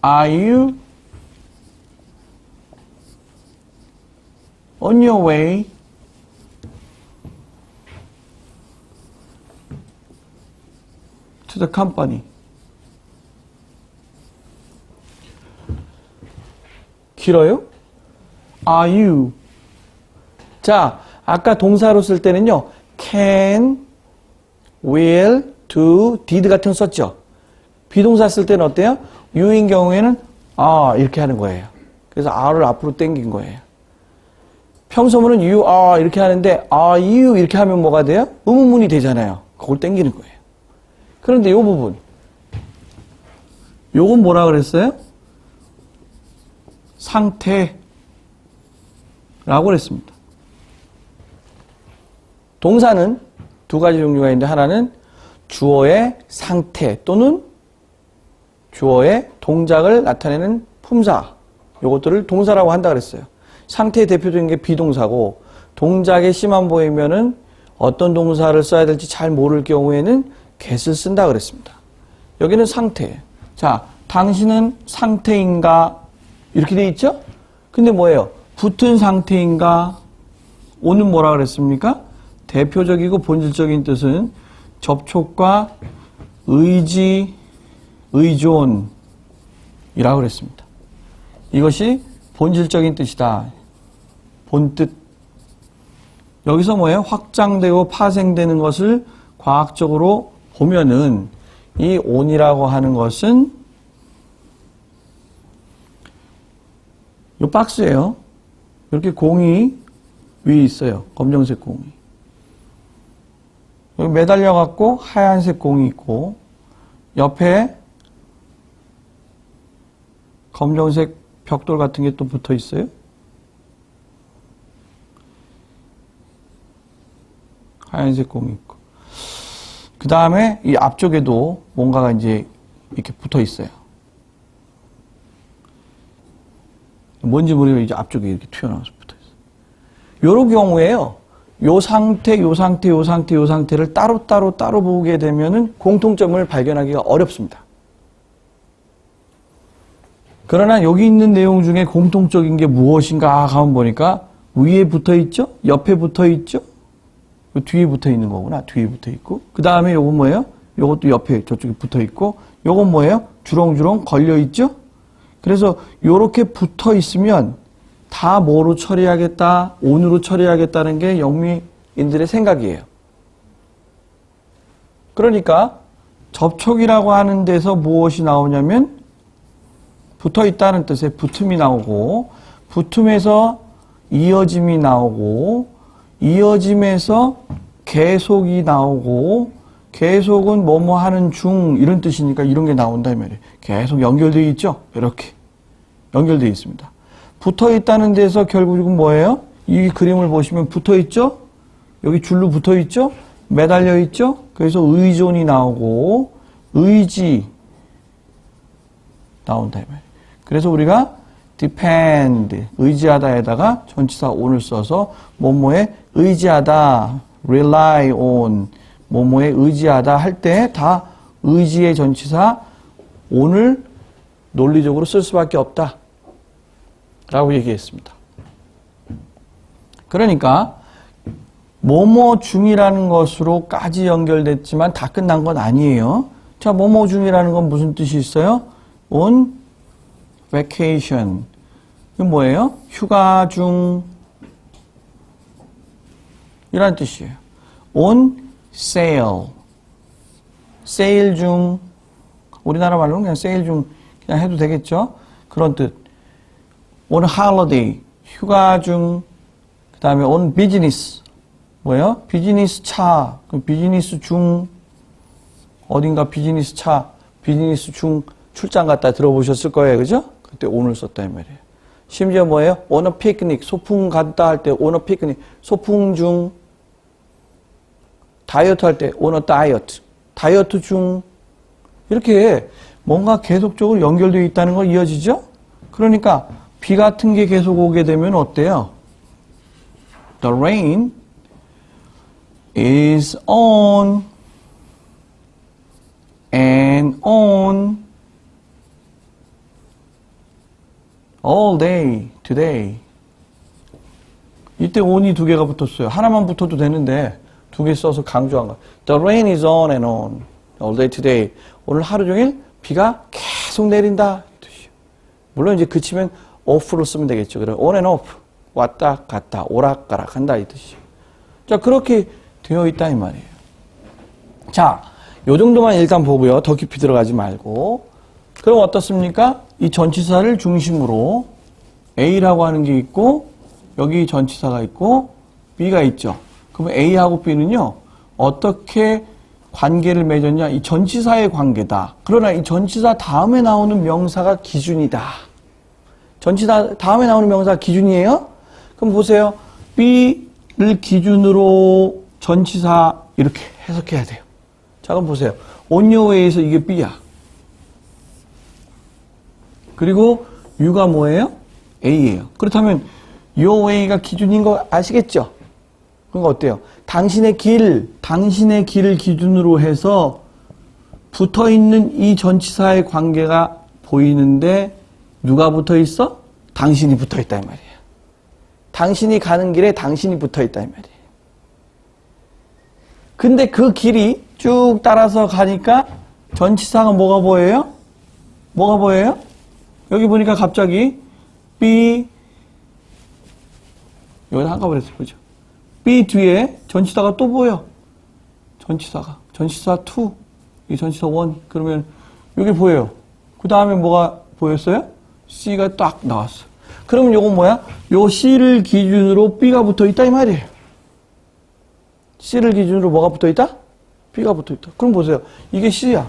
Are you on your way to the company? 길어요? Are you? 자, 아까 동사로 쓸 때는요. can, will, do, did 같은 거 썼죠? 비동사 쓸 때는 어때요? you인 경우에는 are 이렇게 하는 거예요. 그래서 are를 앞으로 당긴 거예요. 평소문은 you are 이렇게 하는데 are you 이렇게 하면 뭐가 돼요? 의문문이 되잖아요. 그걸 당기는 거예요. 그런데 이 부분 요건 뭐라 그랬어요? 상태라고 그랬습니다. 동사는 두 가지 종류가 있는데 하나는 주어의 상태 또는 주어의 동작을 나타내는 품사 요것들을 동사라고 한다 그랬어요. 상태의 대표적인 게 비동사고 동작에 심한 보이면은 어떤 동사를 써야 될지 잘 모를 경우에는 get을 쓴다 그랬습니다. 여기는 상태. 자, 당신은 상태인가? 이렇게 돼 있죠? 근데 뭐예요? 붙은 상태인가? 오는 뭐라 그랬습니까? 대표적이고 본질적인 뜻은 접촉과 의지, 의존이라고 그랬습니다. 이것이 본질적인 뜻이다. 본뜻. 여기서 뭐예요? 확장되고 파생되는 것을 과학적으로 보면은 이 on이라고 하는 것은 이 박스예요. 이렇게 공이 위에 있어요. 검정색 공이. 여기 매달려 갖고 하얀색 공이 있고 옆에 검정색 벽돌 같은 게 또 붙어 있어요. 하얀색 공이 있고. 그 다음에 이 앞쪽에도 뭔가가 이제 이렇게 붙어 있어요. 뭔지 모르겠고 이제 앞쪽에 이렇게 튀어나와서 붙어 있어요. 요런 경우에요. 요 상태, 요 상태, 요 상태, 요 상태를 따로 보게 되면은 공통점을 발견하기가 어렵습니다. 그러나 여기 있는 내용 중에 공통적인 게 무엇인가 하면 보니까 위에 붙어 있죠? 옆에 붙어 있죠? 뒤에 붙어 있는 거구나. 뒤에 붙어 있고. 그 다음에 요건 뭐예요? 요것도 옆에 저쪽에 붙어 있고. 요건 뭐예요? 주렁주렁 걸려 있죠? 그래서 요렇게 붙어 있으면 다 뭐로 처리하겠다, on으로 처리하겠다는 게 영미인들의 생각이에요. 그러니까 접촉이라고 하는 데서 무엇이 나오냐면 붙어 있다는 뜻의 붙음이 나오고 붙음에서 이어짐이 나오고 이어짐에서 계속이 나오고 계속은 뭐뭐 하는 중 이런 뜻이니까 이런 게 나온다 이 말이에요. 계속 연결되어 있죠? 이렇게 연결되어 있습니다. 붙어 있다는 데서 결국은 뭐예요? 이 그림을 보시면 붙어 있죠? 여기 줄로 붙어 있죠? 매달려 있죠? 그래서 의존이 나오고 의지 나온다 이 말이에요. 그래서 우리가 depend, 의지하다에다가 전치사 on을 써서 뭐뭐에 의지하다, rely on, 뭐뭐에 의지하다 할 때 다 의지의 전치사 on을 논리적으로 쓸 수밖에 없다 라고 얘기했습니다. 그러니까 뭐뭐 중이라는 것으로까지 연결됐지만 다 끝난 건 아니에요. 자, 뭐뭐 중이라는 건 무슨 뜻이 있어요? on vacation. 이건 뭐예요? 휴가 중 이란 뜻이에요. on sale. 세일 중. 우리나라 말로는 그냥 세일 중 그냥 해도 되겠죠? 그런 뜻. on holiday. 휴가 중. 그 다음에 on business. 뭐예요? 비즈니스 차. 그럼 비즈니스 중. 어딘가 비즈니스 차. 비즈니스 중 출장 갔다 들어보셨을 거예요. 그죠? 그때 on을 썼다 이 말이에요. 심지어 뭐예요? on a picnic. 소풍 갔다 할 때 on a picnic. 소풍 중. 다이어트 할 때 on a diet. 다이어트 중. 이렇게 뭔가 계속적으로 연결되어 있다는 거 이어지죠? 그러니까 비 같은 게 계속 오게 되면 어때요? The rain is on and on all day, today. 이때 on이 두 개가 붙었어요. 하나만 붙어도 되는데 두 개 써서 강조한 거. The rain is on and on, all day today. 오늘 하루 종일 비가 계속 내린다. 물론 이제 그치면 off로 쓰면 되겠죠. 그래 on and off, 왔다 갔다, 오락가락 한다 이 뜻이에요. 자, 그렇게 되어 있다 이 말이에요. 자, 요 정도만 일단 보고요. 더 깊이 들어가지 말고. 그럼 어떻습니까? 이 전치사를 중심으로 A라고 하는 게 있고 여기 전치사가 있고 B가 있죠. 그러면 A하고 B는요, 어떻게 관계를 맺었냐? 이 전치사의 관계다. 그러나 이 전치사 다음에 나오는 명사가 기준이다. 전치사 다음에 나오는 명사가 기준이에요? 그럼 보세요. B를 기준으로 전치사 이렇게 해석해야 돼요. 자, 그럼 보세요. on your way에서 이게 B야. 그리고 U가 뭐예요? A예요. 그렇다면 your way가 기준인 거 아시겠죠? 그러니까 어때요? 당신의 길을 기준으로 해서 붙어있는 이 전치사의 관계가 보이는데 누가 붙어있어? 당신이 붙어있다 이 말이에요. 당신이 가는 길에 당신이 붙어있다 이 말이에요. 근데 그 길이 쭉 따라서 가니까 전치사가 뭐가 보여요? 뭐가 보여요? 여기 보니까 갑자기 B, 여기 한꺼번에 보죠. B 뒤에 전치사가 또 보여. 전치사 2, 이 전치사 1. 그러면 여기 보여요. 그 다음에 뭐가 보였어요? C가 딱 나왔어. 그러면 요건 뭐야? 요 C를 기준으로 B가 붙어 있다 이 말이에요. C를 기준으로 뭐가 붙어 있다? B가 붙어 있다. 그럼 보세요. 이게 C야.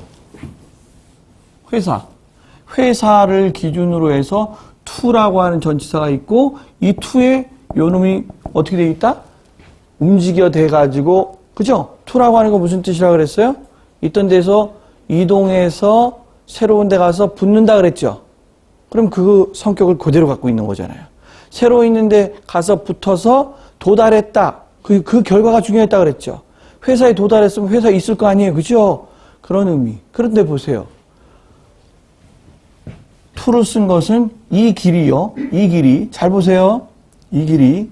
회사를 기준으로 해서 to라고 하는 전치사가 있고 이 to에 요 놈이 어떻게 돼 있다? 움직여 돼가지고, 그죠? to라고 하는 거 무슨 뜻이라 그랬어요? 있던 데서 이동해서 새로운 데 가서 붙는다 그랬죠? 그럼 그 성격을 그대로 갖고 있는 거잖아요. 새로 있는데 가서 붙어서 도달했다. 그 결과가 중요했다 그랬죠? 회사에 도달했으면 회사에 있을 거 아니에요. 그죠? 그런 의미. 그런데 보세요. to를 쓴 것은 이 길이요. 이 길이. 잘 보세요. 이 길이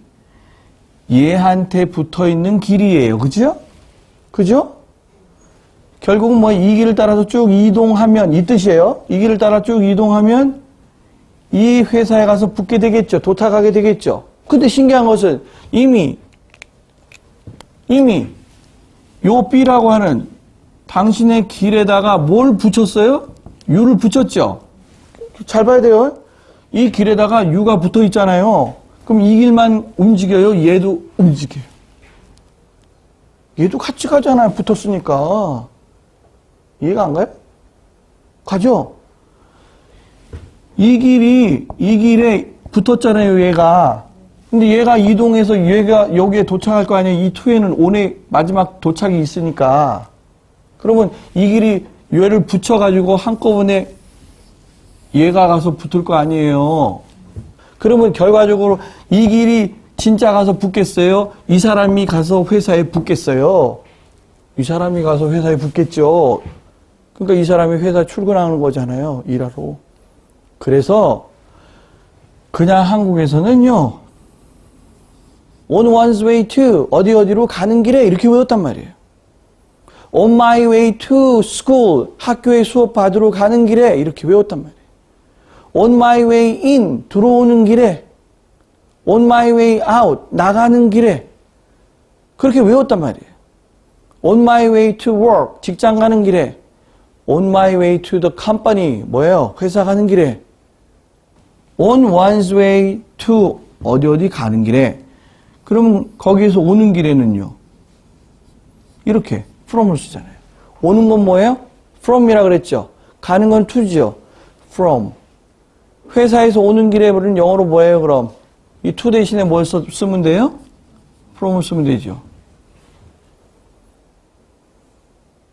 얘한테 붙어 있는 길이에요. 그죠? 그죠? 결국은 뭐 이 길을 따라서 쭉 이동하면 이 뜻이에요. 이 길을 따라 쭉 이동하면 이 회사에 가서 붙게 되겠죠. 도착하게 되겠죠. 근데 신기한 것은 이미 요 B라고 하는 당신의 길에다가 뭘 붙였어요? U를 붙였죠. 잘 봐야 돼요. 이 길에다가 U가 붙어 있잖아요. 그럼 이 길만 움직여요? 얘도 움직여요. 얘도 같이 가잖아요. 붙었으니까. 이해가 안 가요? 가죠? 이 길에 붙었잖아요, 얘가. 근데 얘가 이동해서 얘가 여기에 도착할 거 아니에요? 이 투에는 온의 마지막 도착이 있으니까. 그러면 이 길이 얘를 붙여가지고 한꺼번에 얘가 가서 붙을 거 아니에요? 그러면 결과적으로 이 길이 진짜 가서 붙겠어요? 이 사람이 가서 회사에 붙겠어요? 이 사람이 가서 회사에 붙겠죠. 그러니까 이 사람이 회사 출근하는 거잖아요. 일하러. 그래서 그냥 한국에서는요. On one's way to 어디로 가는 길에 이렇게 외웠단 말이에요. On my way to school 학교에 수업 받으러 가는 길에 이렇게 외웠단 말이에요. On my way in 들어오는 길에 On my way out 나가는 길에 그렇게 외웠단 말이에요. On my way to work 직장 가는 길에 On my way to the company 뭐예요? 회사 가는 길에 On one's way to 어디 가는 길에 그럼 거기에서 오는 길에는요. 이렇게 from을 쓰잖아요. 오는 건 뭐예요? from이라 그랬죠. 가는 건 to죠. from. 회사에서 오는 길에 우리는 영어로 뭐예요 그럼? 이 to 대신에 뭘 쓰면 돼요? from을 쓰면 되죠.